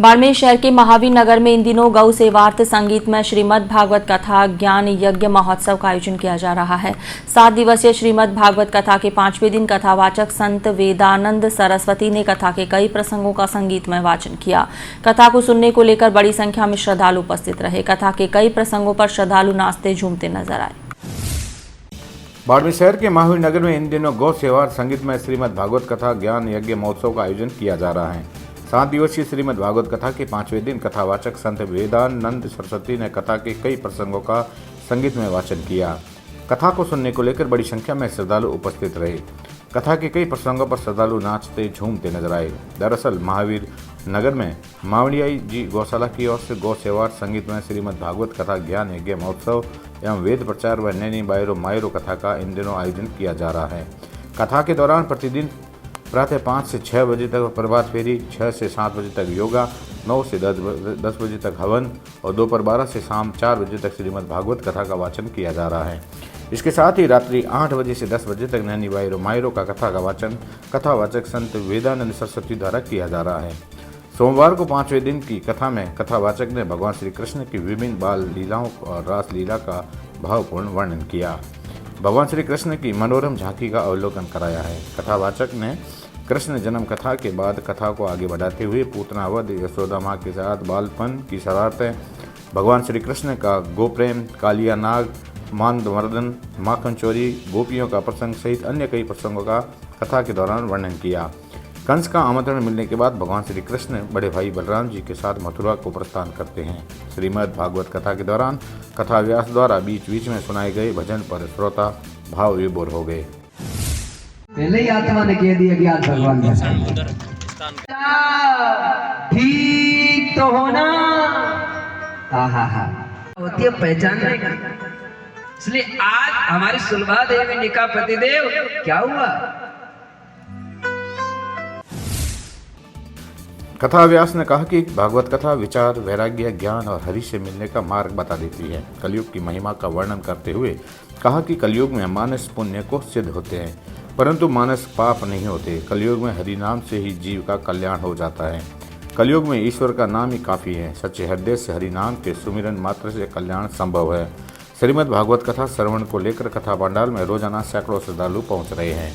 बाड़मेर शहर के महावीर नगर में इन दिनों गौ सेवार्थ संगीत में श्रीमद् भागवत कथा ज्ञान यज्ञ महोत्सव का आयोजन किया जा रहा है। 7 दिवसीय श्रीमद् भागवत कथा के 5वें दिन कथावाचक संत वेदानंद सरस्वती ने कथा के कई प्रसंगों का संगीतमय वाचन किया। कथा को सुनने को लेकर बड़ी संख्या में श्रद्धालु उपस्थित रहे। कथा के कई प्रसंगों पर श्रद्धालु नाचते झूमते नजर आए। बाड़मेर शहर के महावीर नगर में इन दिनों गौ सेवार्थ संगीत में श्रीमद् भागवत कथा ज्ञान यज्ञ महोत्सव का आयोजन किया जा रहा है। 7 दिवसीय श्रीमद् भागवत कथा के 5वें दिन कथावाचक संत वेदानंद सरस्वती ने कथा के कई प्रसंगों का संगीत में वाचन किया। कथा को सुनने को लेकर बड़ी संख्या में श्रद्धालु उपस्थित रहे। कथा के कई प्रसंगों पर श्रद्धालु नाचते झूमते नजर आए। दरअसल महावीर नगर में मावड़ियाई जी गौशाला की ओर से गौ सेवार्थ संगीत में श्रीमद् भागवत कथा ज्ञान यज्ञ महोत्सव एवं वेद प्रचार व नैनी बायरो मायरो कथा का इन दिनों आयोजन किया जा रहा है। कथा के दौरान प्रतिदिन प्रातः 5 से 6 बजे तक प्रभात फेरी, 6 से 7 बजे तक योगा, 9 से 10 बजे तक हवन और दोपहर 12 से शाम 4 बजे तक श्रीमद् भागवत कथा का वाचन किया जा रहा है। इसके साथ ही रात्रि 8 बजे से 10 बजे तक नैनी बायरो मायरो का कथा का वाचन कथावाचक संत वेदानंद सरस्वती द्वारा किया जा रहा है। सोमवार को 5वें दिन की कथा में कथावाचक ने भगवान श्री कृष्ण की विभिन्न बाल लीलाओं और रास लीला का भावपूर्ण वर्णन किया। भगवान श्री कृष्ण की मनोरम झांकी का अवलोकन कराया है। कथावाचक ने कृष्ण जन्म कथा के बाद कथा को आगे बढ़ाते हुए पूतना वध, यशोदा माँ के साथ बालपन की शरारतें, भगवान श्री कृष्ण का गोप्रेम, कालिया नाग, मांदमर्दन, माखन चोरी, गोपियों का प्रसंग सहित अन्य कई प्रसंगों का कथा के दौरान वर्णन किया। कंस का आमंत्रण मिलने के बाद भगवान श्री कृष्ण बड़े भाई बलराम जी के साथ मथुरा को प्रस्थान करते हैं। श्रीमद् भागवत कथा के दौरान कथा व्यास द्वारा बीच बीच में सुनाए गए भजन पर श्रोता भाव विभोर हो गए। पहले ही आत्मा ने कह दिया कि आज भगवान ठीक तो होना होती है पहचानने का। इसलिए आज हमारे सुलभा देवी निका पतिदेव क्या हुआ। कथा व्यास ने कहा कि भागवत कथा विचार, वैराग्य, ज्ञान और हरि से मिलने का मार्ग बता देती है। कलयुग की महिमा का वर्णन करते हुए कहा कि कलयुग में मानस पुण्य को सिद्ध होते हैं, परंतु मानस पाप नहीं होते। कलयुग में हरि नाम से ही जीव का कल्याण हो जाता है। कलयुग में ईश्वर का नाम ही काफ़ी है। सच्चे हृदय से हरि नाम के सुमिरन मात्र से कल्याण संभव है। श्रीमद् भागवत कथा श्रवण को लेकर कथा पंडाल में रोजाना सैकड़ों श्रद्धालु पहुंच रहे हैं।